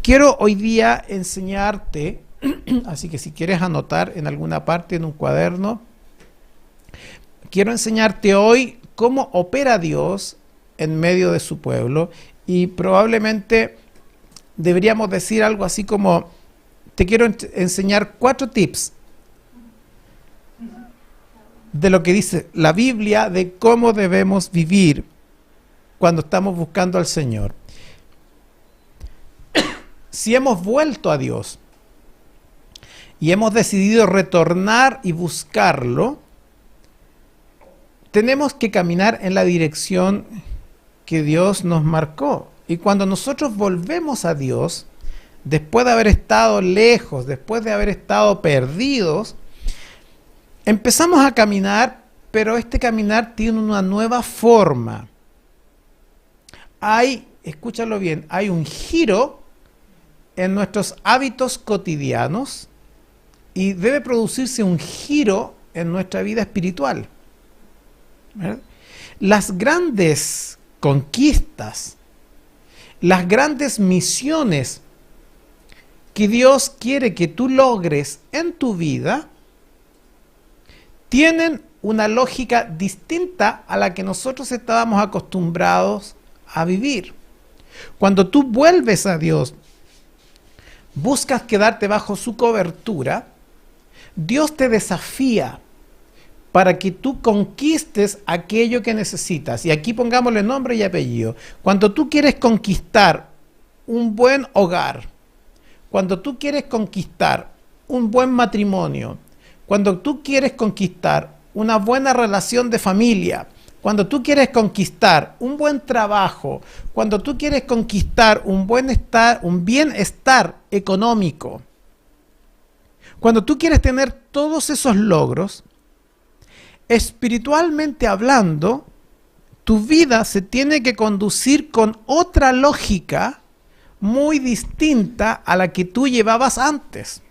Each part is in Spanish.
Quiero hoy día enseñarte, así que si quieres anotar en alguna parte en un cuaderno, quiero enseñarte hoy cómo opera Dios en medio de su pueblo, y probablemente deberíamos decir algo así como: te quiero enseñar 4 tips de lo que dice la Biblia de cómo debemos vivir cuando estamos buscando al Señor. Si hemos vuelto a Dios y hemos decidido retornar y buscarlo, tenemos que caminar en la dirección que Dios nos marcó. Y cuando nosotros volvemos a Dios, después de haber estado lejos, después de haber estado perdidos, empezamos a caminar, pero este caminar tiene una nueva forma. Escúchalo bien, hay un giro en nuestros hábitos cotidianos y debe producirse un giro en nuestra vida espiritual. ¿Verdad? Las grandes conquistas, las grandes misiones que Dios quiere que tú logres en tu vida tienen una lógica distinta a la que nosotros estábamos acostumbrados a vivir. Cuando tú vuelves a Dios, buscas quedarte bajo su cobertura, Dios te desafía para que tú conquistes aquello que necesitas. Y aquí pongámosle nombre y apellido. Cuando tú quieres conquistar un buen hogar, cuando tú quieres conquistar un buen matrimonio, cuando tú quieres conquistar una buena relación de familia, cuando tú quieres conquistar un buen trabajo, cuando tú quieres conquistar un bienestar económico, cuando tú quieres tener todos esos logros, espiritualmente hablando, tu vida se tiene que conducir con otra lógica muy distinta a la que tú llevabas antes.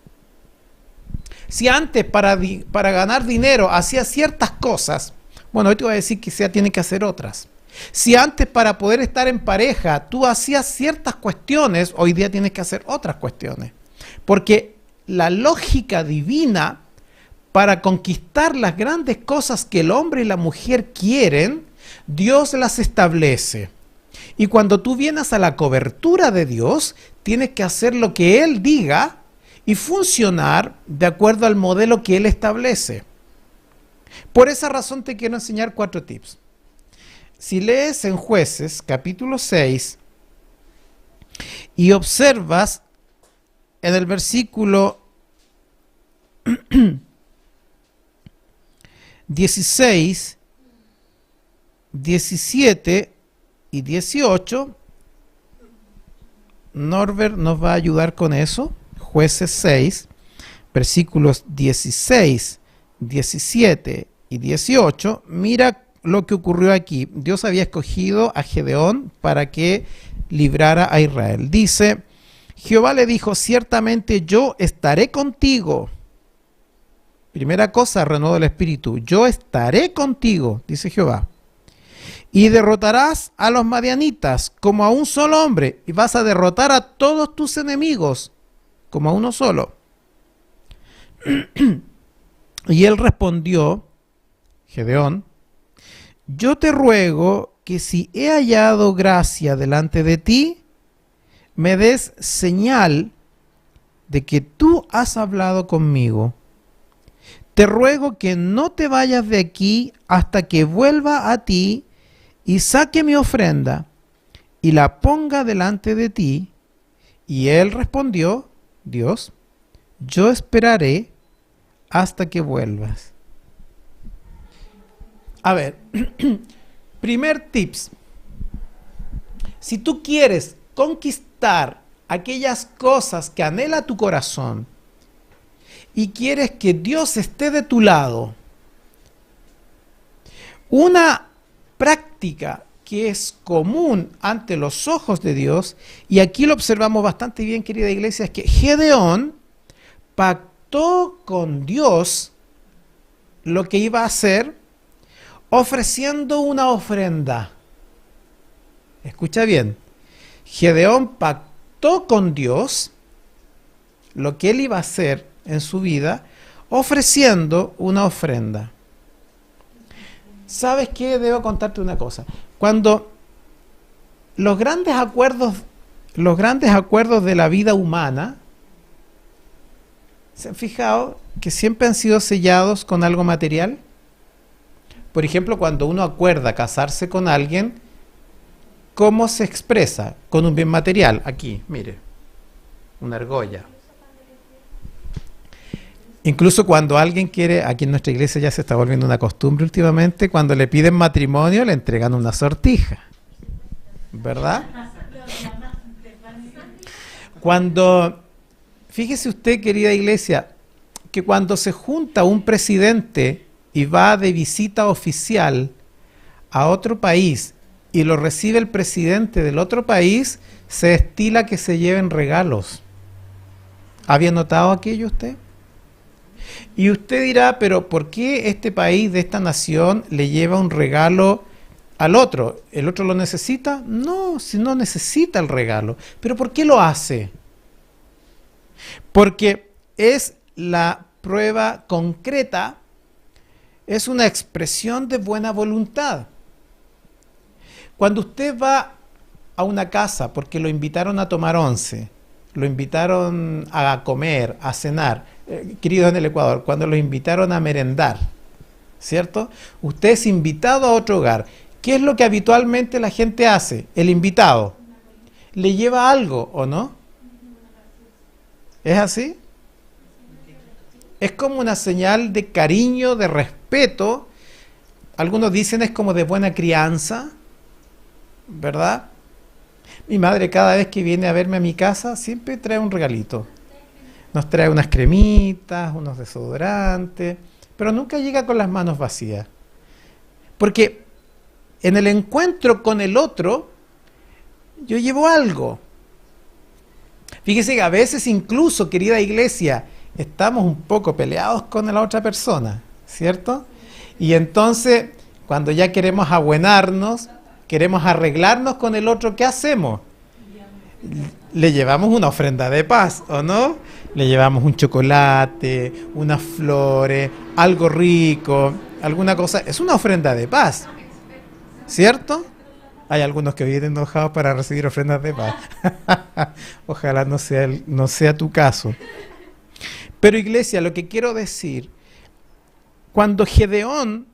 Si antes para ganar dinero hacías ciertas cosas, bueno, hoy te voy a decir que tiene que hacer otras. Si antes para poder estar en pareja tú hacías ciertas cuestiones, hoy día tienes que hacer otras cuestiones. Porque la lógica divina para conquistar las grandes cosas que el hombre y la mujer quieren, Dios las establece. Y cuando tú vienes a la cobertura de Dios, tienes que hacer lo que Él diga y funcionar de acuerdo al modelo que Él establece. Por esa razón te quiero enseñar 4 tips. Si lees en Jueces, capítulo 6, y observas en el versículo 16, 17 y 18, Norbert nos va a ayudar con eso. Jueces 6, versículos 16, 17 y 18, mira lo que ocurrió aquí. Dios había escogido a Gedeón para que librara a Israel. Dice, Jehová le dijo, ciertamente yo estaré contigo. Primera cosa, renuevo del espíritu. Yo estaré contigo, dice Jehová. Y derrotarás a los madianitas como a un solo hombre, y vas a derrotar a todos tus enemigos como a uno solo. Y él respondió, Gedeón, yo te ruego que si he hallado gracia delante de ti, me des señal de que tú has hablado conmigo. Te ruego que no te vayas de aquí hasta que vuelva a ti y saque mi ofrenda y la ponga delante de ti. Y él respondió, Dios, yo esperaré hasta que vuelvas. A ver, primer tips. Si tú quieres conquistar aquellas cosas que anhela tu corazón y quieres que Dios esté de tu lado, una práctica que es común ante los ojos de Dios, y aquí lo observamos bastante bien, querida iglesia, es que Gedeón pactó con Dios lo que iba a hacer ofreciendo una ofrenda. Escucha bien, Gedeón pactó pactó con Dios lo que él iba a hacer en su vida, ofreciendo una ofrenda. ¿Sabes qué? Debo contarte una cosa. Cuando los grandes acuerdos de la vida humana, ¿se han fijado que siempre han sido sellados con algo material? Por ejemplo, cuando uno acuerda casarse con alguien, ¿cómo se expresa? Con un bien material. Aquí, mire, una argolla. Incluso cuando alguien quiere, aquí en nuestra iglesia ya se está volviendo una costumbre últimamente, cuando le piden matrimonio le entregan una sortija, ¿verdad? Fíjese usted, querida iglesia, que cuando se junta un presidente y va de visita oficial a otro país y lo recibe el presidente del otro país, se estila que se lleven regalos. ¿Había notado aquello usted? Y usted dirá, pero ¿por qué este país de esta nación le lleva un regalo al otro? ¿El otro lo necesita? No, si no necesita el regalo. ¿Pero por qué lo hace? Porque es la prueba concreta, es una expresión de buena voluntad. Cuando usted va a una casa porque lo invitaron a tomar once, lo invitaron a comer, a cenar, queridos en el Ecuador, cuando lo invitaron a merendar, ¿cierto? Usted es invitado a otro hogar. ¿Qué es lo que habitualmente la gente hace? El invitado le lleva algo, ¿o no? ¿Es así? Es como una señal de cariño, de respeto. Algunos dicen es como de buena crianza, ¿verdad? Mi madre cada vez que viene a verme a mi casa siempre trae un regalito. Nos trae unas cremitas, unos desodorantes, pero nunca llega con las manos vacías. Porque en el encuentro con el otro, yo llevo algo. Fíjese que a veces incluso, querida iglesia, estamos un poco peleados con la otra persona, ¿cierto? Y entonces, cuando ya queremos abuenarnos, queremos arreglarnos con el otro, ¿qué hacemos? Le llevamos una ofrenda de paz, ¿o no? Le llevamos un chocolate, unas flores, algo rico, alguna cosa. Es una ofrenda de paz, ¿cierto? Hay algunos que vienen enojados para recibir ofrendas de paz. Ojalá no sea tu caso. Pero iglesia, lo que quiero decir, cuando Gedeón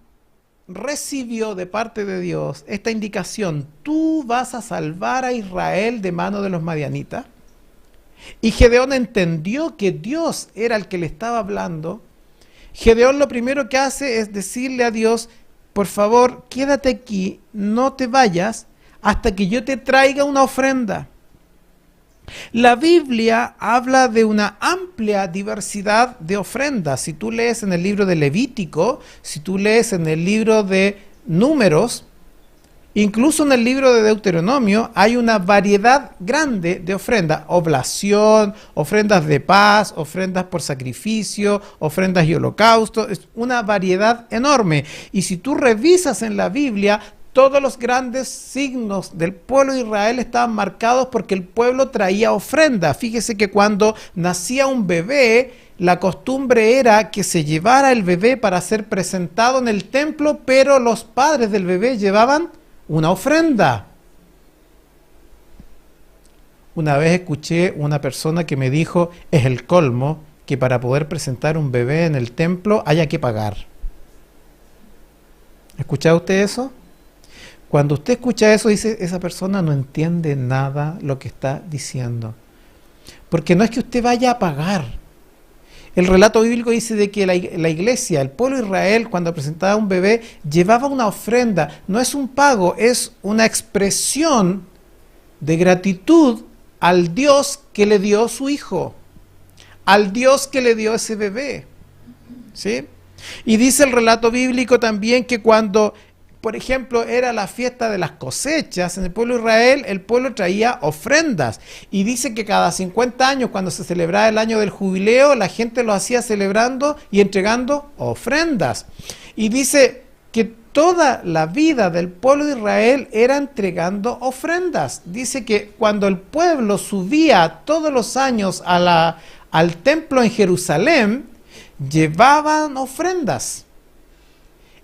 recibió de parte de Dios esta indicación, tú vas a salvar a Israel de mano de los madianitas, y Gedeón entendió que Dios era el que le estaba hablando, Gedeón lo primero que hace es decirle a Dios, por favor, quédate aquí, no te vayas hasta que yo te traiga una ofrenda. La Biblia habla de una amplia diversidad de ofrendas. Si tú lees en el libro de Levítico, si tú lees en el libro de Números, incluso en el libro de Deuteronomio, hay una variedad grande de ofrendas. Oblación, ofrendas de paz, ofrendas por sacrificio, ofrendas y holocaustos. Es una variedad enorme. Y si tú revisas en la Biblia, todos los grandes signos del pueblo de Israel estaban marcados porque el pueblo traía ofrenda. Fíjese que cuando nacía un bebé, la costumbre era que se llevara el bebé para ser presentado en el templo, pero los padres del bebé llevaban una ofrenda. Una vez escuché una persona que me dijo, es el colmo que para poder presentar un bebé en el templo haya que pagar. ¿Escuchado usted eso? Cuando usted escucha eso, dice, esa persona no entiende nada lo que está diciendo. Porque no es que usted vaya a pagar. El relato bíblico dice de que la iglesia, el pueblo de Israel, cuando presentaba un bebé, llevaba una ofrenda. No es un pago, es una expresión de gratitud al Dios que le dio su hijo, al Dios que le dio ese bebé. ¿Sí? Y dice el relato bíblico también que cuando, por ejemplo, era la fiesta de las cosechas, en el pueblo de Israel, el pueblo traía ofrendas. Y dice que cada 50 años, cuando se celebraba el año del jubileo, la gente lo hacía celebrando y entregando ofrendas. Y dice que toda la vida del pueblo de Israel era entregando ofrendas. Dice que cuando el pueblo subía todos los años al templo en Jerusalén, llevaban ofrendas.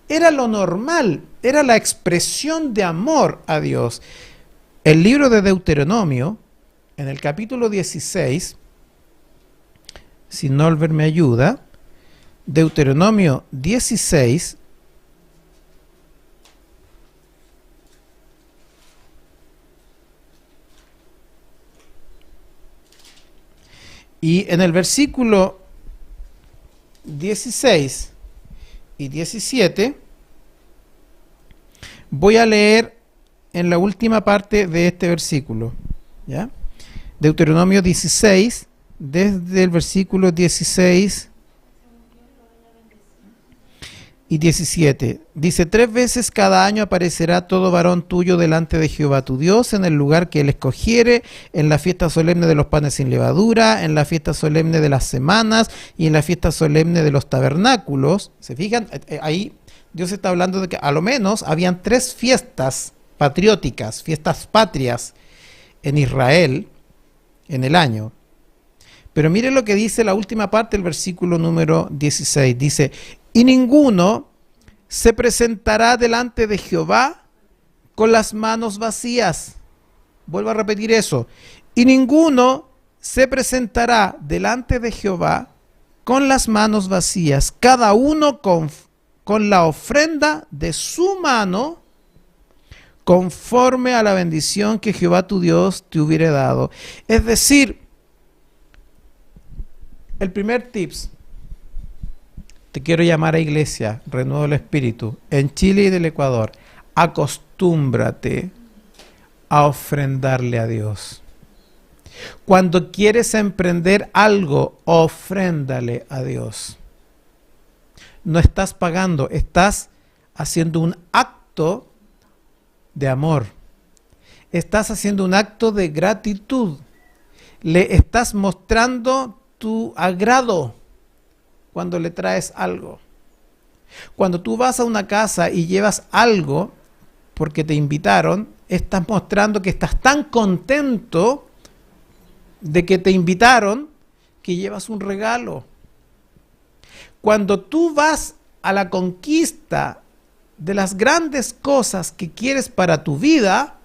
Era lo normal, era la expresión de amor a Dios. El libro de Deuteronomio, en el capítulo 16, si Norbert me ayuda, Deuteronomio 16, y en el versículo 16 y 17, voy a leer en la última parte de este versículo, ¿ya? Deuteronomio 16, desde el versículo 16 y 17. Dice: 3 veces cada año aparecerá todo varón tuyo delante de Jehová tu Dios en el lugar que él escogiere, en la fiesta solemne de los panes sin levadura, en la fiesta solemne de las semanas y en la fiesta solemne de los tabernáculos. ¿Se fijan? Ahí Dios está hablando de que a lo menos habían 3 fiestas patrióticas, fiestas patrias en Israel en el año. Pero miren lo que dice la última parte del versículo número 16. Dice: y ninguno se presentará delante de Jehová con las manos vacías. Vuelvo a repetir eso. Y ninguno se presentará delante de Jehová con las manos vacías, cada uno con la ofrenda de su mano, conforme a la bendición que Jehová tu Dios te hubiere dado. Es decir, el primer tips, te quiero llamar a iglesia, renuevo el espíritu, en Chile y en el Ecuador, acostúmbrate a ofrendarle a Dios. Cuando quieres emprender algo, ofréndale a Dios. No estás pagando, estás haciendo un acto de amor. Estás haciendo un acto de gratitud. Le estás mostrando tu agrado cuando le traes algo. Cuando tú vas a una casa y llevas algo porque te invitaron, estás mostrando que estás tan contento de que te invitaron que llevas un regalo. Cuando tú vas a la conquista de las grandes cosas que quieres para tu vida,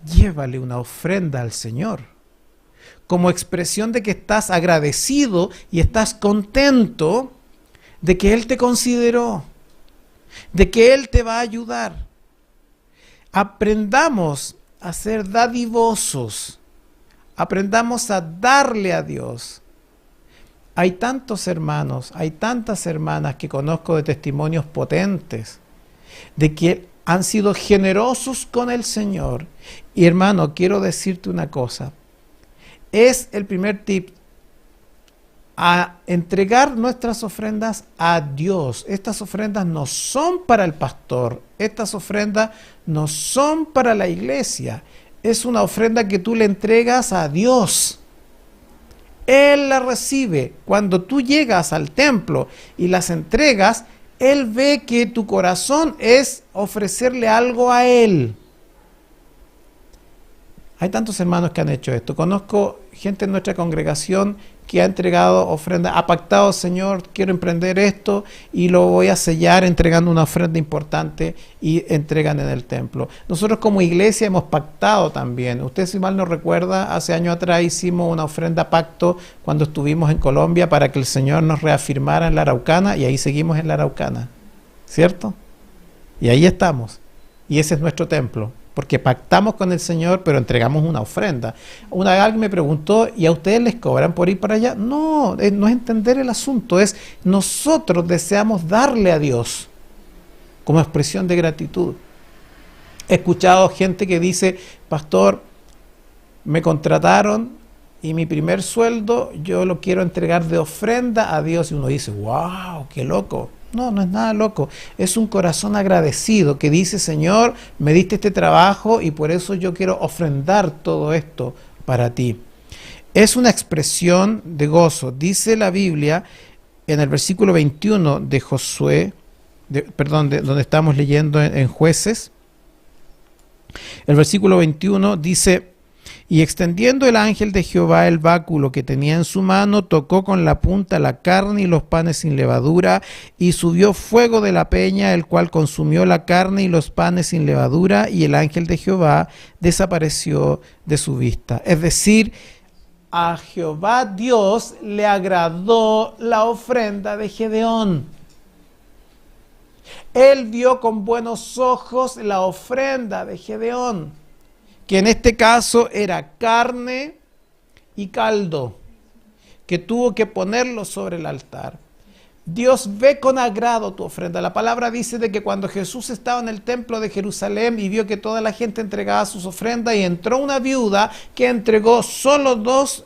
llévale una ofrenda al Señor, como expresión de que estás agradecido y estás contento de que Él te consideró, de que Él te va a ayudar. Aprendamos a ser dadivosos, aprendamos a darle a Dios. Hay tantos hermanos, hay tantas hermanas que conozco de testimonios potentes, de que han sido generosos con el Señor. Y hermano, quiero decirte una cosa. Es el primer tip, a entregar nuestras ofrendas a Dios. Estas ofrendas no son para el pastor, estas ofrendas no son para la iglesia. Es una ofrenda que tú le entregas a Dios. Él la recibe. Cuando tú llegas al templo y las entregas, Él ve que tu corazón es ofrecerle algo a Él. Hay tantos hermanos que han hecho esto. Conozco gente en nuestra congregación que ha entregado ofrendas, ha pactado: Señor, quiero emprender esto y lo voy a sellar entregando una ofrenda importante, y entregan en el templo. Nosotros como iglesia hemos pactado también. Usted, si mal no recuerda, hace años atrás hicimos una ofrenda pacto cuando estuvimos en Colombia para que el Señor nos reafirmara en la Araucana, y ahí seguimos en la Araucana, ¿cierto? Y ahí estamos. Y ese es nuestro templo. Porque pactamos con el Señor, pero entregamos una ofrenda. Una vez alguien me preguntó: ¿y a ustedes les cobran por ir para allá? No, no es entender el asunto, es nosotros deseamos darle a Dios como expresión de gratitud. He escuchado gente que dice: pastor, me contrataron y mi primer sueldo yo lo quiero entregar de ofrenda a Dios. Y uno dice: wow, qué loco. No, no es nada loco. Es un corazón agradecido que dice: Señor, me diste este trabajo y por eso yo quiero ofrendar todo esto para ti. Es una expresión de gozo. Dice la Biblia en el versículo 21 de Josué donde estamos leyendo en Jueces. El versículo 21 dice: y extendiendo el ángel de Jehová el báculo que tenía en su mano, tocó con la punta la carne y los panes sin levadura, y subió fuego de la peña, el cual consumió la carne y los panes sin levadura, y el ángel de Jehová desapareció de su vista. Es decir, a Jehová Dios le agradó la ofrenda de Gedeón. Él vio con buenos ojos la ofrenda de Gedeón, que en este caso era carne y caldo, que tuvo que ponerlo sobre el altar. Dios ve con agrado tu ofrenda. La palabra dice de que cuando Jesús estaba en el templo de Jerusalén y vio que toda la gente entregaba sus ofrendas, y entró una viuda que entregó solo dos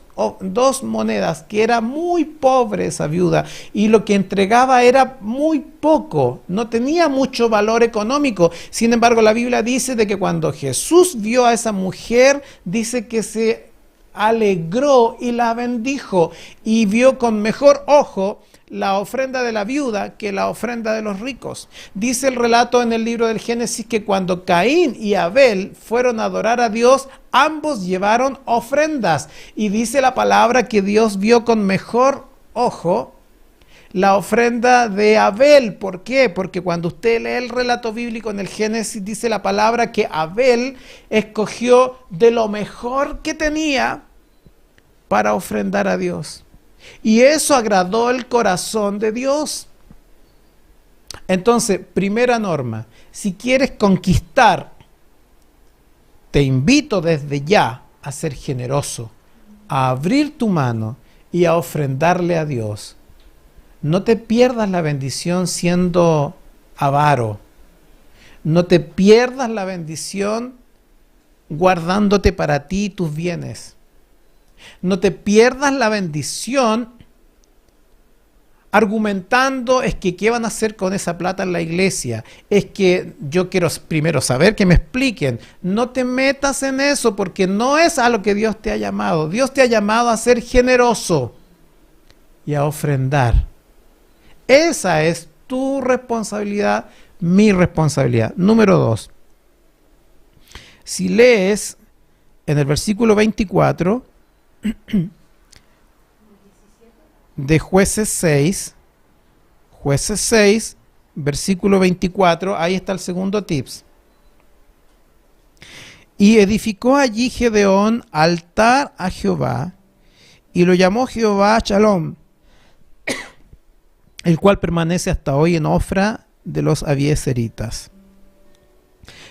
monedas, que era muy pobre esa viuda, y lo que entregaba era muy poco, no tenía mucho valor económico. Sin embargo, la Biblia dice de que cuando Jesús vio a esa mujer, dice que se alegró y la bendijo, y vio con mejor ojo la ofrenda de la viuda que la ofrenda de los ricos. Dice el relato en el libro del Génesis que cuando Caín y Abel fueron a adorar a Dios, ambos llevaron ofrendas. Y dice la palabra que Dios vio con mejor ojo la ofrenda de Abel. ¿Por qué? Porque cuando usted lee el relato bíblico en el Génesis, dice la palabra que Abel escogió de lo mejor que tenía para ofrendar a Dios. Y eso agradó el corazón de Dios. Entonces, primera norma: si quieres conquistar, te invito desde ya a ser generoso, a abrir tu mano y a ofrendarle a Dios. No te pierdas la bendición siendo avaro. No te pierdas la bendición guardándote para ti tus bienes. No te pierdas la bendición argumentando es que qué van a hacer con esa plata en la iglesia. Es que yo quiero primero saber, que me expliquen. No te metas en eso, porque no es a lo que Dios te ha llamado. Dios te ha llamado a ser generoso y a ofrendar. Esa es tu responsabilidad, mi responsabilidad. Número 2. Si lees en el versículo 24 de Jueces 6, versículo 24, ahí está el segundo tips. Y edificó allí Gedeón altar a Jehová, y lo llamó Jehová Shalom, el cual permanece hasta hoy en Ofra de los Abiezeritas.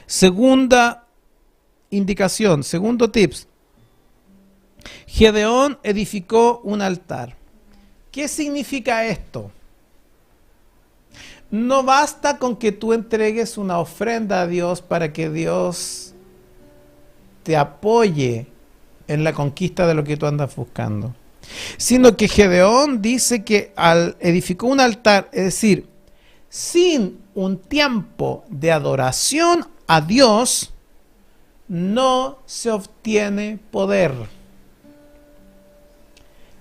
Segunda indicación, segundo tips. Gedeón edificó un altar. ¿Qué significa esto? No basta con que tú entregues una ofrenda a Dios para que Dios te apoye en la conquista de lo que tú andas buscando, sino que Gedeón dice que edificó un altar, es decir, sin un tiempo de adoración a Dios, no se obtiene poder.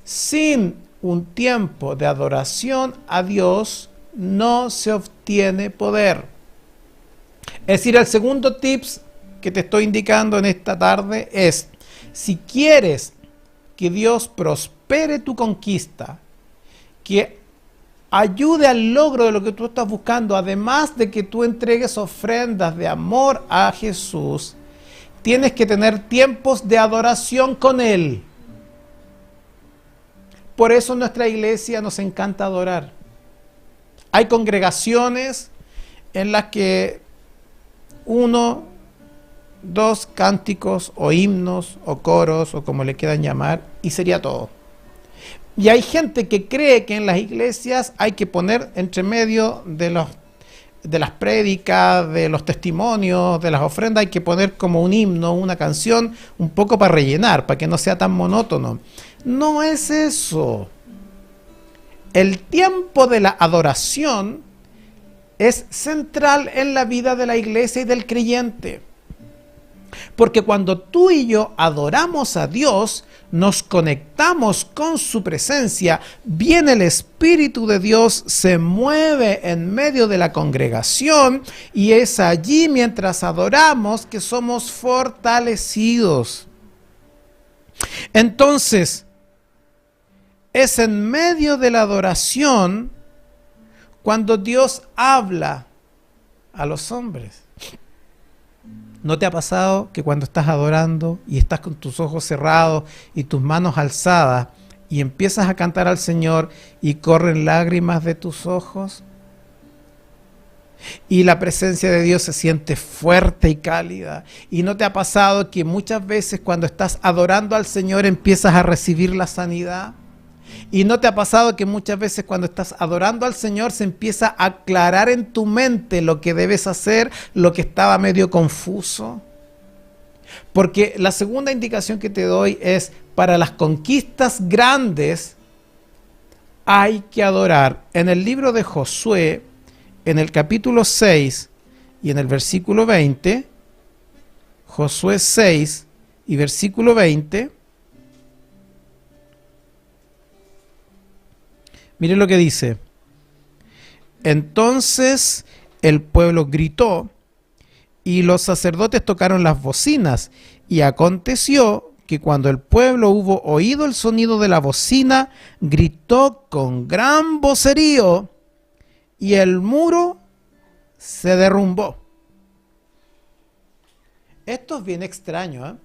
Sin un tiempo de adoración a Dios, no se obtiene poder. Es decir, el segundo tips que te estoy indicando en esta tarde es: si quieres que Dios prospere tu conquista, que ayude al logro de lo que tú estás buscando, además de que tú entregues ofrendas de amor a Jesús, tienes que tener tiempos de adoración con Él. Por eso en nuestra iglesia nos encanta adorar. Hay congregaciones en las que 1, 2 cánticos o himnos o coros o como le quieran llamar, y sería todo. Y hay gente que cree que en las iglesias hay que poner entre medio de las prédicas, de los testimonios, de las ofrendas, hay que poner como un himno, una canción, un poco para rellenar, para que no sea tan monótono. No es eso. El tiempo de la adoración es central en la vida de la iglesia y del creyente. Porque cuando tú y yo adoramos a Dios, nos conectamos con su presencia, viene el Espíritu de Dios, se mueve en medio de la congregación y es allí mientras adoramos que somos fortalecidos. Entonces, es en medio de la adoración cuando Dios habla a los hombres. ¿No te ha pasado que cuando estás adorando y estás con tus ojos cerrados y tus manos alzadas y empiezas a cantar al Señor y corren lágrimas de tus ojos? Y la presencia de Dios se siente fuerte y cálida. ¿Y no te ha pasado que muchas veces cuando estás adorando al Señor empiezas a recibir la sanidad? ¿Y no te ha pasado que muchas veces cuando estás adorando al Señor se empieza a aclarar en tu mente lo que debes hacer, lo que estaba medio confuso? Porque la segunda indicación que te doy es, para las conquistas grandes hay que adorar. En el libro de Josué, en el capítulo 6 y en el versículo 20, Josué 6 y versículo 20, miren lo que dice. Entonces el pueblo gritó y los sacerdotes tocaron las bocinas. Y aconteció que cuando el pueblo hubo oído el sonido de la bocina, gritó con gran vocerío y el muro se derrumbó. Esto es bien extraño, ¿eh?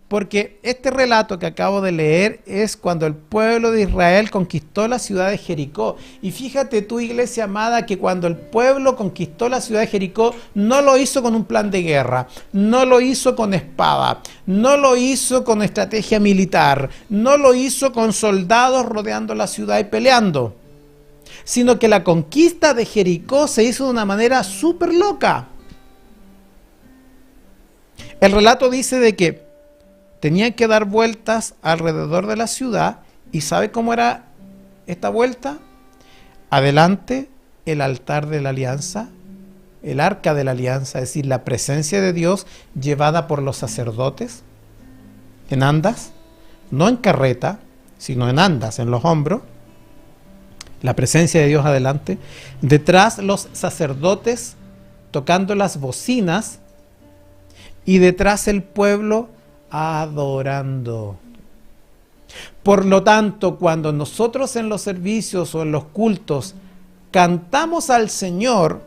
Porque este relato que acabo de leer es cuando el pueblo de Israel conquistó la ciudad de Jericó. Y fíjate tú, iglesia amada, que cuando el pueblo conquistó la ciudad de Jericó, no lo hizo con un plan de guerra, no lo hizo con espada, no lo hizo con estrategia militar, no lo hizo con soldados rodeando la ciudad y peleando, sino que la conquista de Jericó se hizo de una manera súper loca. El relato dice de que tenían que dar vueltas alrededor de la ciudad. ¿Y sabe cómo era esta vuelta? Adelante el altar de la alianza, el arca de la alianza, es decir, la presencia de Dios llevada por los sacerdotes en andas, no en carreta, sino en andas, en los hombros. La presencia de Dios adelante. Detrás los sacerdotes tocando las bocinas y detrás el pueblo adorando. Por lo tanto, cuando nosotros en los servicios o en los cultos cantamos al Señor,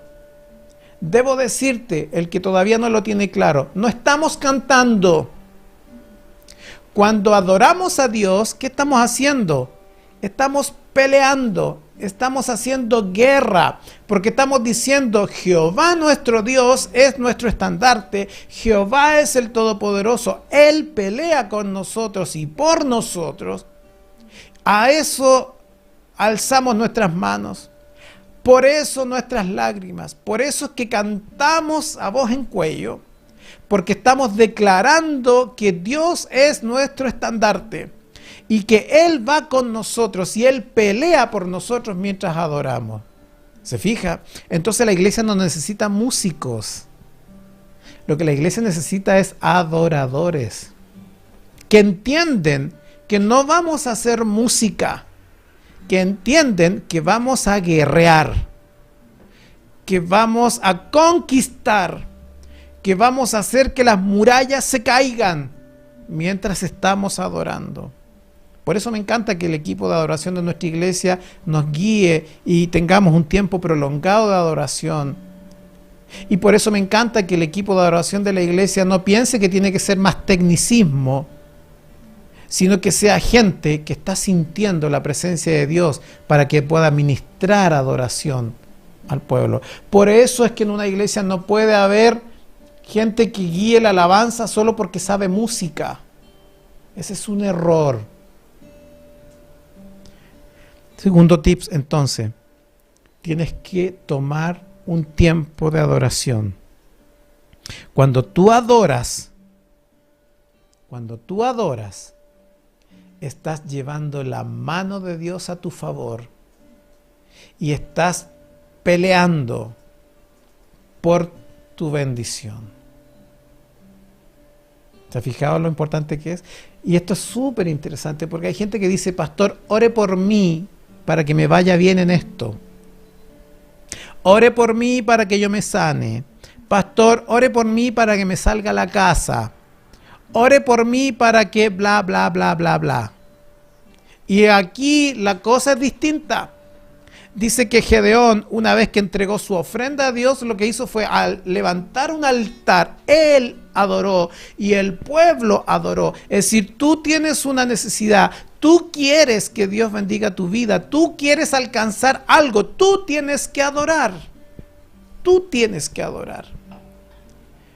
debo decirte, el que todavía no lo tiene claro, no estamos cantando. Cuando adoramos a Dios, ¿qué estamos haciendo? Estamos peleando, estamos haciendo guerra, porque estamos diciendo: Jehová nuestro Dios es nuestro estandarte, Jehová es el Todopoderoso, Él pelea con nosotros y por nosotros. A eso alzamos nuestras manos, por eso nuestras lágrimas, por eso es que cantamos a voz en cuello, porque estamos declarando que Dios es nuestro estandarte y que Él va con nosotros y Él pelea por nosotros mientras adoramos. ¿Se fija? Entonces la iglesia no necesita músicos. Lo que la iglesia necesita es adoradores que entienden que no vamos a hacer música, que entienden que vamos a guerrear, que vamos a conquistar, que vamos a hacer que las murallas se caigan mientras estamos adorando. Por eso me encanta que el equipo de adoración de nuestra iglesia nos guíe y tengamos un tiempo prolongado de adoración. Y por eso me encanta que el equipo de adoración de la iglesia no piense que tiene que ser más tecnicismo, sino que sea gente que está sintiendo la presencia de Dios para que pueda ministrar adoración al pueblo. Por eso es que en una iglesia no puede haber gente que guíe la alabanza solo porque sabe música. Ese es un error. Segundo tips, entonces, tienes que tomar un tiempo de adoración. Cuando tú adoras, estás llevando la mano de Dios a tu favor y estás peleando por tu bendición. ¿Se ha fijado lo importante que es? Y esto es súper interesante porque hay gente que dice, pastor, ore por mí para que me vaya bien en esto. Ore por mí para que yo me sane. Pastor, ore por mí para que me salga la casa. Ore por mí para que bla, bla, bla, bla, bla. Y aquí la cosa es distinta. Dice que Gedeón, una vez que entregó su ofrenda a Dios, lo que hizo fue al levantar un altar, él adoró y el pueblo adoró. Es decir, tú tienes una necesidad, tú quieres que Dios bendiga tu vida, tú quieres alcanzar algo, tú tienes que adorar. Tú tienes que adorar.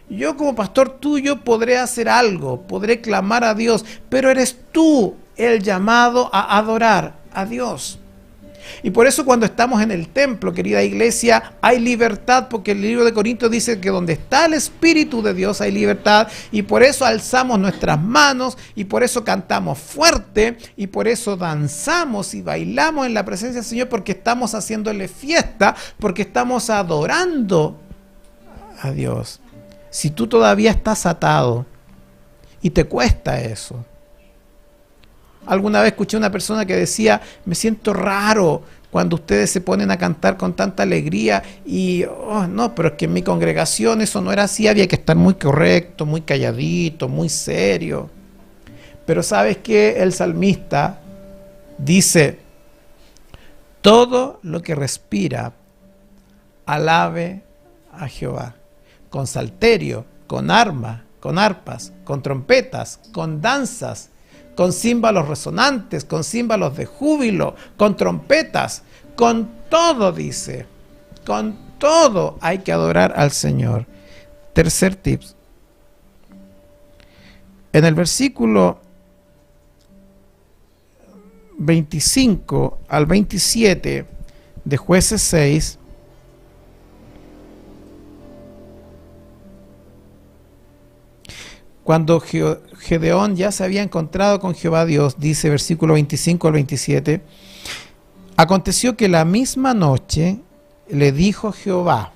Yo como pastor tuyo podré hacer algo, podré clamar a Dios, pero eres tú el llamado a adorar a Dios. Y por eso cuando estamos en el templo, querida iglesia, hay libertad, porque el libro de Corintios dice que donde está el Espíritu de Dios hay libertad, y por eso alzamos nuestras manos, y por eso cantamos fuerte, y por eso danzamos y bailamos en la presencia del Señor, porque estamos haciéndole fiesta, porque estamos adorando a Dios. Si tú todavía estás atado y te cuesta eso. Alguna vez escuché a una persona que decía, me siento raro cuando ustedes se ponen a cantar con tanta alegría y, oh, no, pero es que en mi congregación eso no era así, había que estar muy correcto, muy calladito, muy serio. Pero ¿sabes qué? El salmista dice, todo lo que respira, alabe a Jehová, con salterio, con arpas, con trompetas, con danzas, con címbalos resonantes, con címbalos de júbilo, con trompetas, con todo, dice, con todo hay que adorar al Señor. Tercer tip. En el versículo 25 al 27 de Jueces 6, cuando Gedeón ya se había encontrado con Jehová Dios, dice versículo 25 al 27, aconteció que la misma noche le dijo Jehová,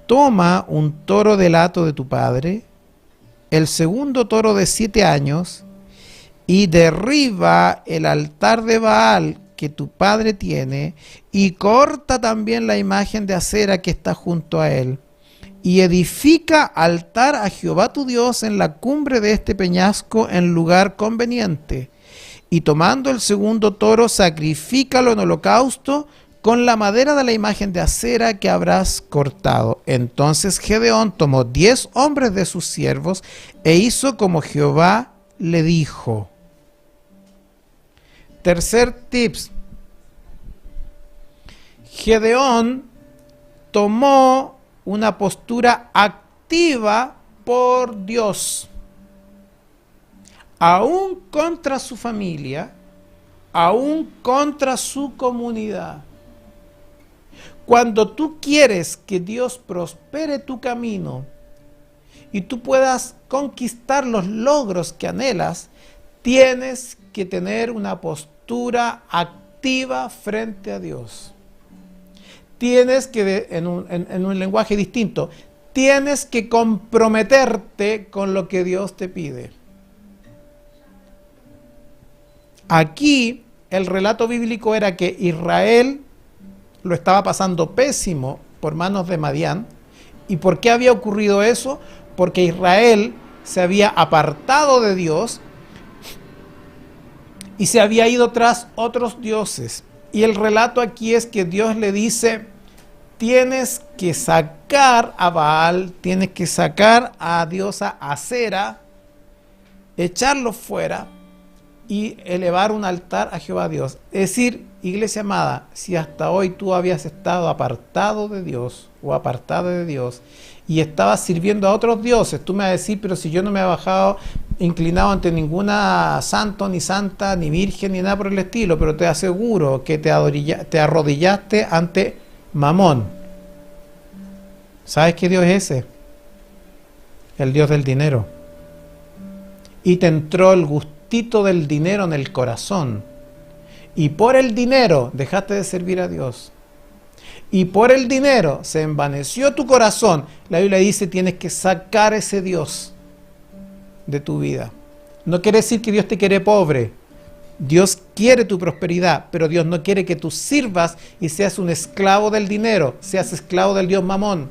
toma un toro del hato de tu padre, el segundo toro de 7 años, y derriba el altar de Baal que tu padre tiene, y corta también la imagen de acera que está junto a él. Y edifica altar a Jehová tu Dios en la cumbre de este peñasco en lugar conveniente. Y tomando el segundo toro, sacrifícalo en holocausto con la madera de la imagen de acera que habrás cortado. Entonces Gedeón tomó 10 hombres de sus siervos e hizo como Jehová le dijo. Tercer tips. Gedeón tomó una postura activa por Dios, aún contra su familia, aún contra su comunidad. Cuando tú quieres que Dios prospere tu camino y tú puedas conquistar los logros que anhelas, tienes que tener una postura activa frente a Dios. Tienes que, en un lenguaje distinto, tienes que comprometerte con lo que Dios te pide. Aquí el relato bíblico era que Israel lo estaba pasando pésimo por manos de Madián. ¿Y por qué había ocurrido eso? Porque Israel se había apartado de Dios y se había ido tras otros dioses. Y el relato aquí es que Dios le dice, tienes que sacar a Baal, tienes que sacar a diosa Acera, echarlo fuera y elevar un altar a Jehová Dios. Es decir, iglesia amada, si hasta hoy tú habías estado apartado de Dios o apartado de Dios y estabas sirviendo a otros dioses, tú me vas a decir, pero si yo no me he bajado inclinado ante ninguna santo, ni santa, ni virgen, ni nada por el estilo, pero te aseguro que te arrodillaste ante Mamón. ¿Sabes qué Dios es ese? El Dios del dinero. Y te entró el gustito del dinero en el corazón. Y por el dinero dejaste de servir a Dios. Y por el dinero se envaneció tu corazón. La Biblia dice, tienes que sacar ese Dios. de tu vida. No quiere decir que Dios te quiere pobre. Dios quiere tu prosperidad, pero Dios no quiere que tú sirvas y seas un esclavo del dinero, seas esclavo del Dios Mamón.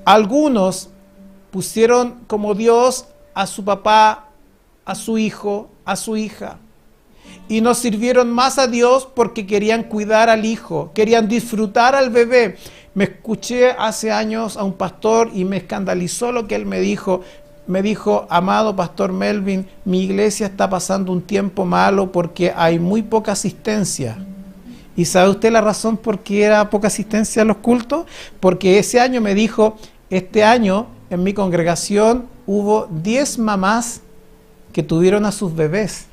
Algunos pusieron como Dios a su papá, a su hijo, a su hija. Y no sirvieron más a Dios porque querían cuidar al hijo, querían disfrutar al bebé. Me escuché hace años a un pastor y me escandalizó lo que él me dijo. Me dijo, amado pastor Melvin, mi iglesia está pasando un tiempo malo porque hay muy poca asistencia. ¿Y sabe usted la razón por qué era poca asistencia a los cultos? Porque ese año me dijo, este año en mi congregación hubo 10 mamás que tuvieron a sus bebés.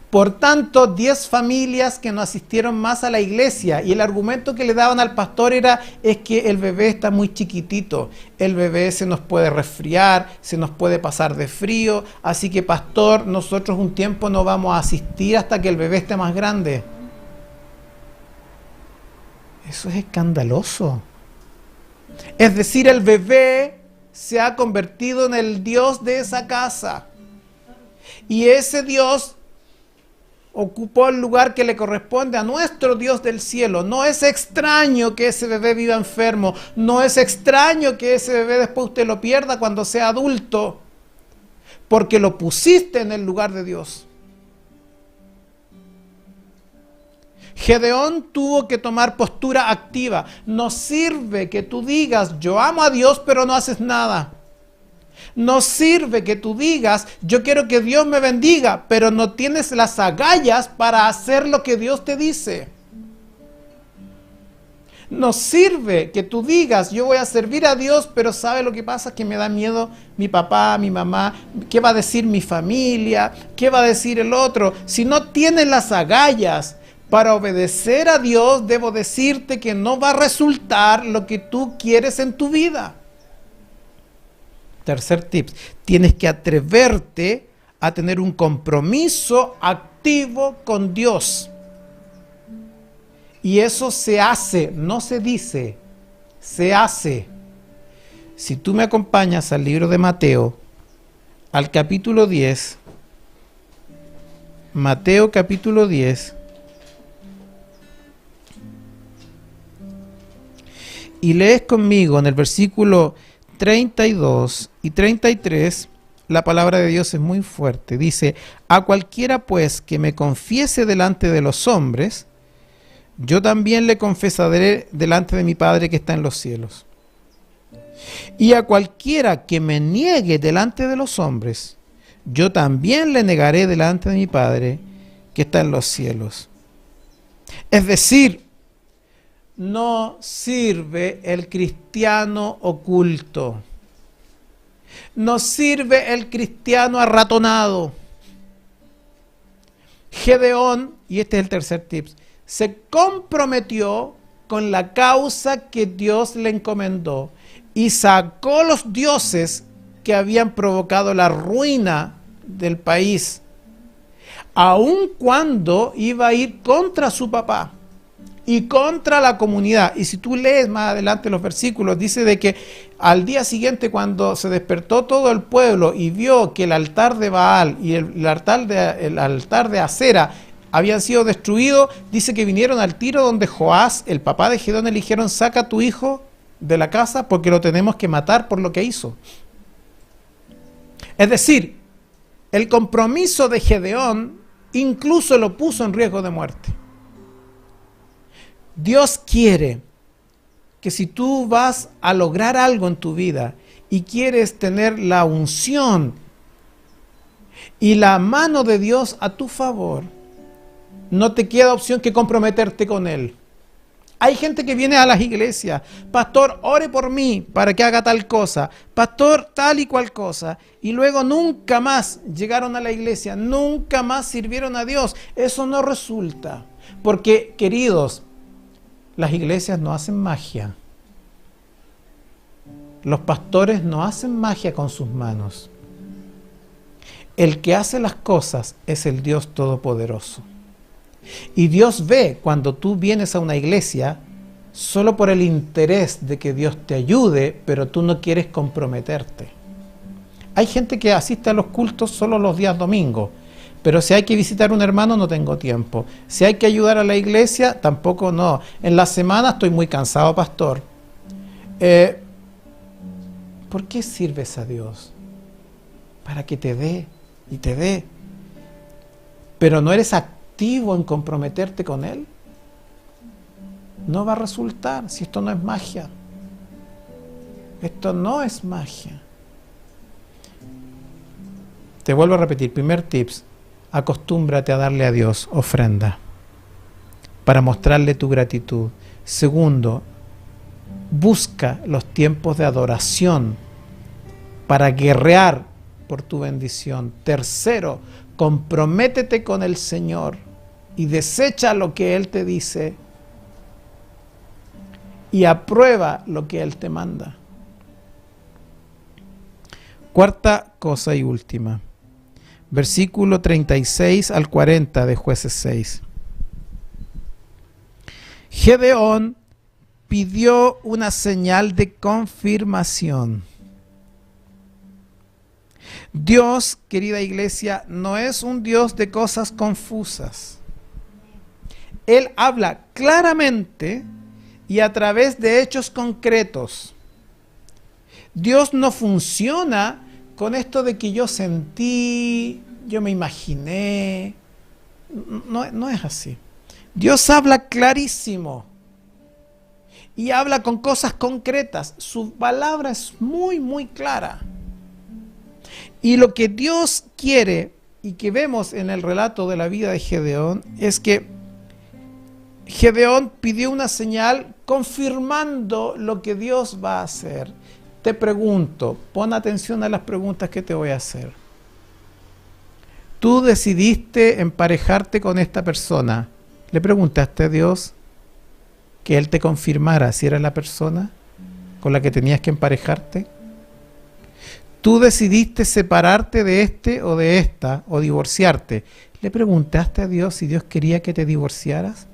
Por tanto, 10 familias que no asistieron más a la iglesia, y el argumento que le daban al pastor es que el bebé está muy chiquitito, el bebé se nos puede resfriar, se nos puede pasar de frío, así que pastor, nosotros un tiempo no vamos a asistir hasta que el bebé esté más grande. Eso es escandaloso. Es decir, el bebé se ha convertido en el Dios de esa casa, y ese Dios ocupó el lugar que le corresponde a nuestro Dios del cielo. No es extraño que ese bebé viva enfermo. No es extraño que ese bebé después usted lo pierda cuando sea adulto. Porque lo pusiste en el lugar de Dios. Gedeón tuvo que tomar postura activa. No sirve que tú digas, yo amo a Dios, pero no haces nada. No sirve que tú digas, yo quiero que Dios me bendiga, pero no tienes las agallas para hacer lo que Dios te dice. No sirve que tú digas, yo voy a servir a Dios, pero ¿sabe lo que pasa? Que me da miedo mi papá, mi mamá, ¿qué va a decir mi familia? ¿Qué va a decir el otro? Si no tienes las agallas para obedecer a Dios, debo decirte que no va a resultar lo que tú quieres en tu vida. Tercer tip, tienes que atreverte a tener un compromiso activo con Dios. Y eso se hace, no se dice, se hace. Si tú me acompañas al libro de Mateo, al capítulo 10, Mateo capítulo 10, y lees conmigo en el versículo 32 y 33, la palabra de Dios es muy fuerte. Dice, a cualquiera pues que me confiese delante de los hombres, yo también le confesaré delante de mi Padre que está en los cielos. Y a cualquiera que me niegue delante de los hombres, yo también le negaré delante de mi Padre que está en los cielos. Es decir, no sirve el cristiano oculto. No sirve el cristiano arratonado. Gedeón, y este es el tercer tip, se comprometió con la causa que Dios le encomendó y sacó los dioses que habían provocado la ruina del país, aun cuando iba a ir contra su papá y contra la comunidad. Y si tú lees más adelante los versículos, dice de que al día siguiente, cuando se despertó todo el pueblo y vio que el altar de Baal y el altar de Acera habían sido destruidos, dice que vinieron al tiro donde Joás, el papá de Gedeón, le dijeron, saca a tu hijo de la casa porque lo tenemos que matar por lo que hizo. Es decir, el compromiso de Gedeón incluso lo puso en riesgo de muerte. Dios quiere que si tú vas a lograr algo en tu vida y quieres tener la unción y la mano de Dios a tu favor, no te queda opción que comprometerte con Él. Hay gente que viene a las iglesias, pastor, ore por mí para que haga tal cosa, pastor, tal y cual cosa, y luego nunca más llegaron a la iglesia, nunca más sirvieron a Dios. Eso no resulta, porque, queridos, las iglesias no hacen magia. Los pastores no hacen magia con sus manos. El que hace las cosas es el Dios Todopoderoso. Y Dios ve cuando tú vienes a una iglesia solo por el interés de que Dios te ayude, pero tú no quieres comprometerte. Hay gente que asiste a los cultos solo los días domingos, pero si hay que visitar a un hermano no tengo tiempo. Si hay que ayudar a la iglesia, tampoco no. En la semana estoy muy cansado, pastor. ¿Por qué sirves a Dios? Para que te dé y te dé. Pero no eres activo en comprometerte con Él. No va a resultar si esto no es magia. Esto no es magia. Te vuelvo a repetir, primer tips, acostúmbrate a darle a Dios ofrenda para mostrarle tu gratitud. Segundo, busca los tiempos de adoración para guerrear por tu bendición. Tercero, comprométete con el Señor y desecha lo que Él te dice y aprueba lo que Él te manda. Cuarta cosa y última. Versículo 36 al 40 de Jueces 6. Gedeón pidió una señal de confirmación. Dios, querida iglesia, no es un Dios de cosas confusas. Él habla claramente y a través de hechos concretos. Dios no funciona con esto de que yo sentí, yo me imaginé. No es así. Dios habla clarísimo y habla con cosas concretas. Su palabra es muy, muy clara. Y lo que Dios quiere y que vemos en el relato de la vida de Gedeón es que Gedeón pidió una señal confirmando lo que Dios va a hacer. Te pregunto, pon atención a las preguntas que te voy a hacer. Tú decidiste emparejarte con esta persona. ¿Le preguntaste a Dios que Él te confirmara si era la persona con la que tenías que emparejarte? ¿Tú decidiste separarte de este o de esta o divorciarte? ¿Le preguntaste a Dios si Dios quería que te divorciaras?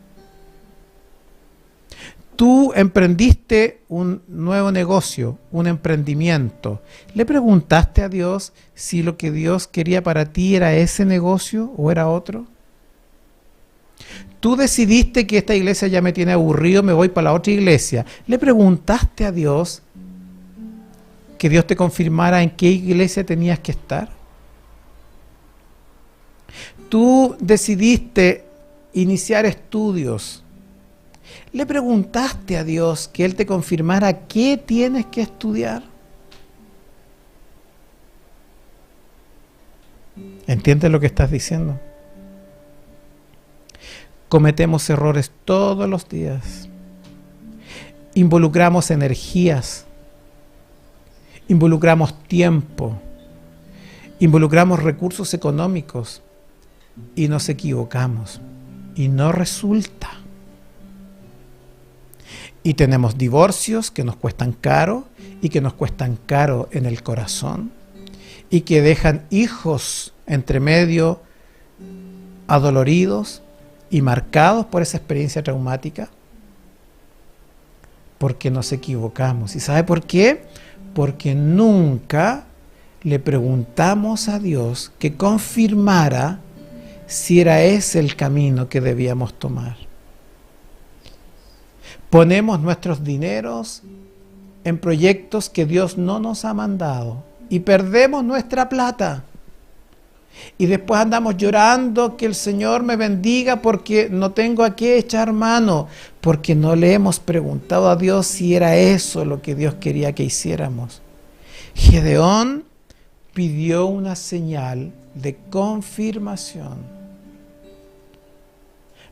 Tú emprendiste un nuevo negocio, un emprendimiento. ¿Le preguntaste a Dios si lo que Dios quería para ti era ese negocio o era otro? Tú decidiste que esta iglesia ya me tiene aburrido, me voy para la otra iglesia. ¿Le preguntaste a Dios que Dios te confirmara en qué iglesia tenías que estar? Tú decidiste iniciar estudios. ¿Le preguntaste a Dios que Él te confirmara qué tienes que estudiar? ¿Entiendes lo que estás diciendo? Cometemos errores todos los días. Involucramos energías. Involucramos tiempo. Involucramos recursos económicos. Y nos equivocamos. Y no resulta. Y tenemos divorcios que nos cuestan caro y que nos cuestan caro en el corazón y que dejan hijos entre medio adoloridos y marcados por esa experiencia traumática porque nos equivocamos. ¿Y sabe por qué? Porque nunca le preguntamos a Dios que confirmara si era ese el camino que debíamos tomar. Ponemos nuestros dineros en proyectos que Dios no nos ha mandado y perdemos nuestra plata. Y después andamos llorando que el Señor me bendiga porque no tengo a qué echar mano, porque no le hemos preguntado a Dios si era eso lo que Dios quería que hiciéramos. Gedeón pidió una señal de confirmación.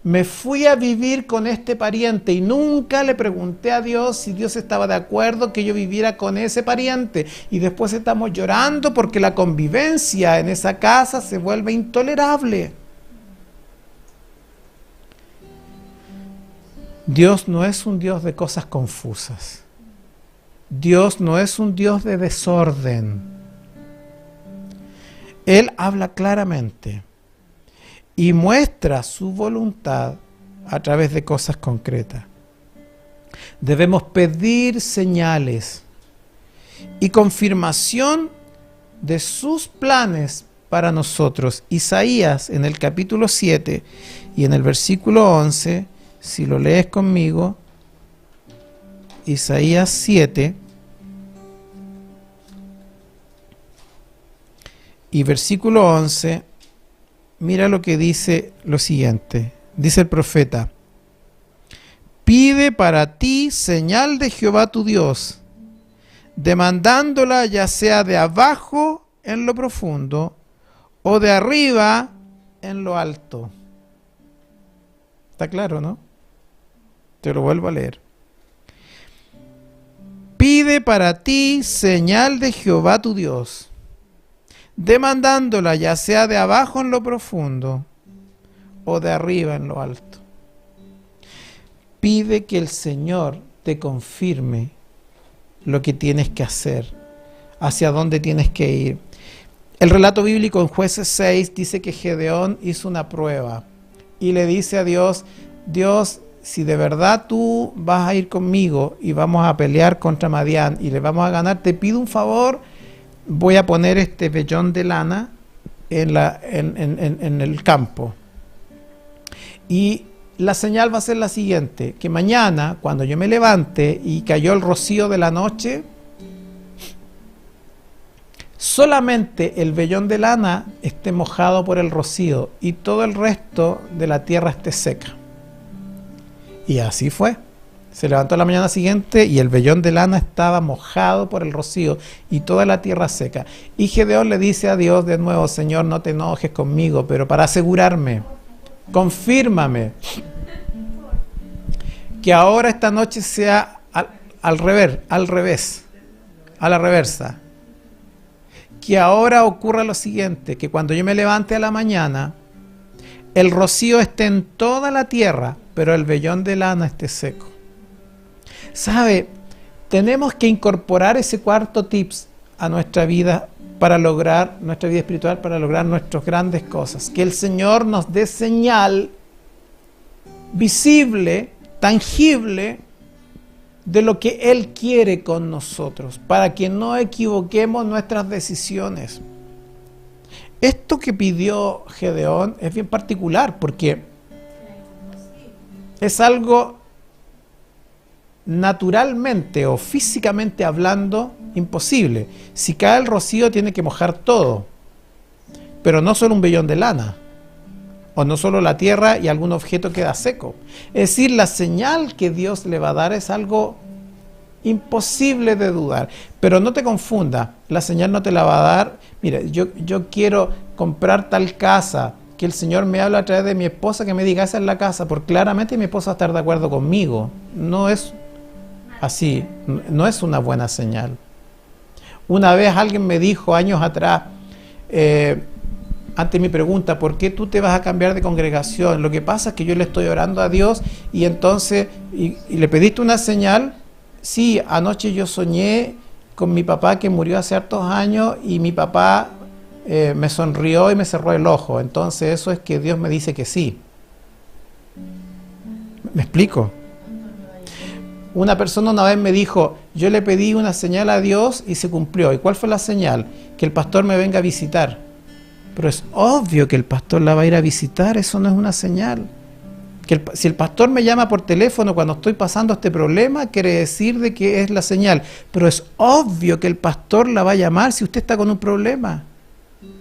Me fui a vivir con este pariente y nunca le pregunté a Dios si Dios estaba de acuerdo que yo viviera con ese pariente. Y después estamos llorando porque la convivencia en esa casa se vuelve intolerable. Dios no es un Dios de cosas confusas. Dios no es un Dios de desorden. Él habla claramente y muestra su voluntad a través de cosas concretas. Debemos pedir señales y confirmación de sus planes para nosotros. Isaías, en el capítulo 7 y en el versículo 11, si lo lees conmigo, Isaías 7 y versículo 11, mira lo que dice lo siguiente. Dice el profeta: pide para ti señal de Jehová tu Dios, demandándola ya sea de abajo en lo profundo o de arriba en lo alto. ¿Está claro, no? Te lo vuelvo a leer. Pide para ti señal de Jehová tu Dios, demandándola ya sea de abajo en lo profundo o de arriba en lo alto. Pide que el Señor te confirme lo que tienes que hacer, hacia dónde tienes que ir. El relato bíblico en Jueces 6 dice que Gedeón hizo una prueba y le dice a Dios: Dios, si de verdad tú vas a ir conmigo y vamos a pelear contra Madián y le vamos a ganar, te pido un favor, voy a poner este vellón de lana en el campo. Y la señal va a ser la siguiente, que mañana, cuando yo me levante y cayó el rocío de la noche, solamente el vellón de lana esté mojado por el rocío y todo el resto de la tierra esté seca. Y así fue. Se levantó la mañana siguiente y el vellón de lana estaba mojado por el rocío y toda la tierra seca. Y Gedeón le dice a Dios de nuevo: Señor, no te enojes conmigo, pero para asegurarme, confírmame que ahora esta noche sea a la reversa. Que ahora ocurra lo siguiente, que cuando yo me levante a la mañana, el rocío esté en toda la tierra, pero el vellón de lana esté seco. ¿Sabe? Tenemos que incorporar ese cuarto tips a nuestra vida para lograr nuestra vida espiritual, para lograr nuestras grandes cosas. Que el Señor nos dé señal visible, tangible, de lo que Él quiere con nosotros, para que no equivoquemos nuestras decisiones. Esto que pidió Gedeón es bien particular, porque es algo naturalmente o físicamente hablando imposible. Si cae el rocío tiene que mojar todo, pero no solo un vellón de lana, o no solo la tierra y algún objeto queda seco. Es decir, la señal que Dios le va a dar es algo imposible de dudar. Pero no te confunda, la señal no te la va a dar: mira, yo quiero comprar tal casa, que el Señor me habla a través de mi esposa, que me diga esa es la casa, porque claramente mi esposa va a estar de acuerdo conmigo. No es así, no es una buena señal. Una vez alguien me dijo, años atrás, ante mi pregunta: ¿por qué tú te vas a cambiar de congregación? Lo que pasa es que yo le estoy orando a Dios y entonces, y le pediste una señal. Sí, anoche yo soñé con mi papá que murió hace hartos años y mi papá me sonrió y me cerró el ojo. Entonces eso es que Dios me dice que sí. ¿Me explico? Una persona una vez me dijo: yo le pedí una señal a Dios y se cumplió. ¿Y cuál fue la señal? Que el pastor me venga a visitar. Pero es obvio que el pastor la va a ir a visitar, eso no es una señal. Si el pastor me llama por teléfono cuando estoy pasando este problema, quiere decir de que es la señal. Pero es obvio que el pastor la va a llamar si usted está con un problema.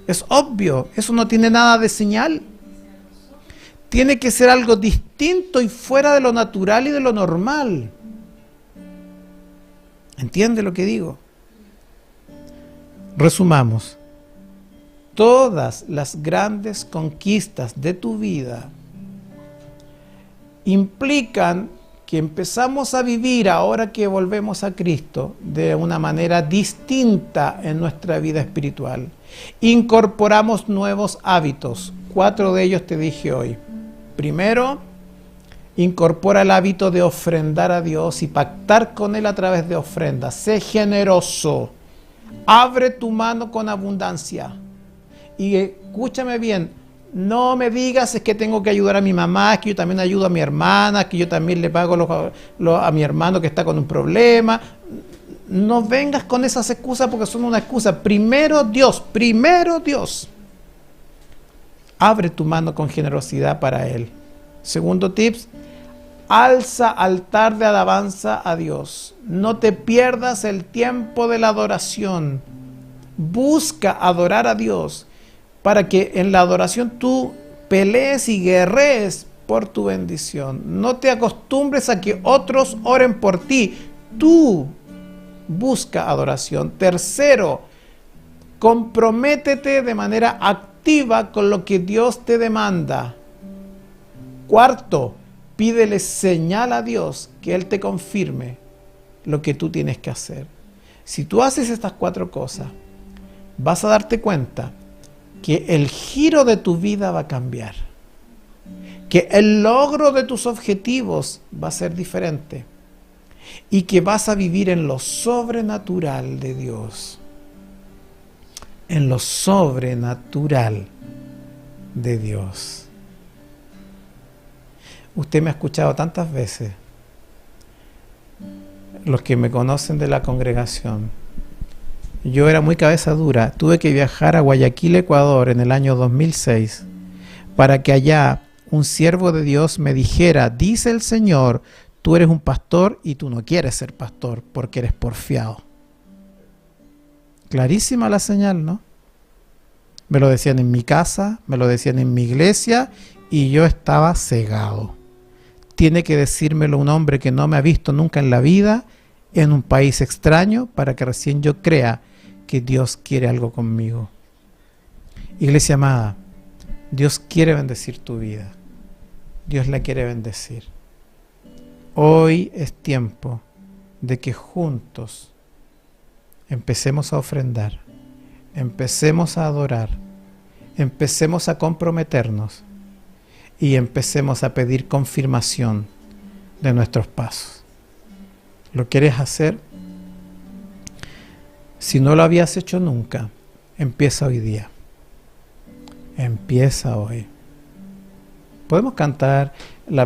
Es obvio, eso no tiene nada de señal. Tiene que ser algo distinto y fuera de lo natural y de lo normal. ¿Entiende lo que digo? Resumamos. Todas las grandes conquistas de tu vida implican que empezamos a vivir, ahora que volvemos a Cristo, de una manera distinta en nuestra vida espiritual. Incorporamos nuevos hábitos. 4 de ellos te dije hoy. Primero, incorpora el hábito de ofrendar a Dios y pactar con Él a través de ofrendas. Sé generoso. Abre tu mano con abundancia. Y escúchame bien, No me digas es que tengo que ayudar a mi mamá, es que yo también ayudo a mi hermana, es que yo también le pago a mi hermano que está con un problema. No vengas con esas excusas porque son una excusa. Primero Dios, primero Dios. Abre tu mano con generosidad para Él. Segundo tips, alza altar de alabanza a Dios. No te pierdas el tiempo de la adoración. Busca adorar a Dios para que en la adoración tú pelees y guerrees por tu bendición. No te acostumbres a que otros oren por ti. Tú busca adoración. Tercero, comprométete de manera activa con lo que Dios te demanda. Cuarto, pídele señal a Dios que Él te confirme lo que tú tienes que hacer. Si tú haces estas 4 cosas, vas a darte cuenta que el giro de tu vida va a cambiar, que el logro de tus objetivos va a ser diferente y que vas a vivir en lo sobrenatural de Dios. En lo sobrenatural de Dios. Usted me ha escuchado tantas veces, los que me conocen de la congregación. Yo era muy cabeza dura, tuve que viajar a Guayaquil, Ecuador en el año 2006 para que allá un siervo de Dios me dijera, dice el Señor, tú eres un pastor y tú no quieres ser pastor porque eres porfiado. Clarísima la señal, ¿no? Me lo decían en mi casa, me lo decían en mi iglesia y yo estaba cegado. Tiene que decírmelo un hombre que no me ha visto nunca en la vida, en un país extraño, para que recién yo crea que Dios quiere algo conmigo. Iglesia amada, Dios quiere bendecir tu vida. Dios la quiere bendecir. Hoy es tiempo de que juntos empecemos a ofrendar, empecemos a adorar, empecemos a comprometernos y empecemos a pedir confirmación de nuestros pasos. ¿Lo quieres hacer? Si no lo habías hecho nunca, empieza hoy día. Empieza hoy. Podemos cantar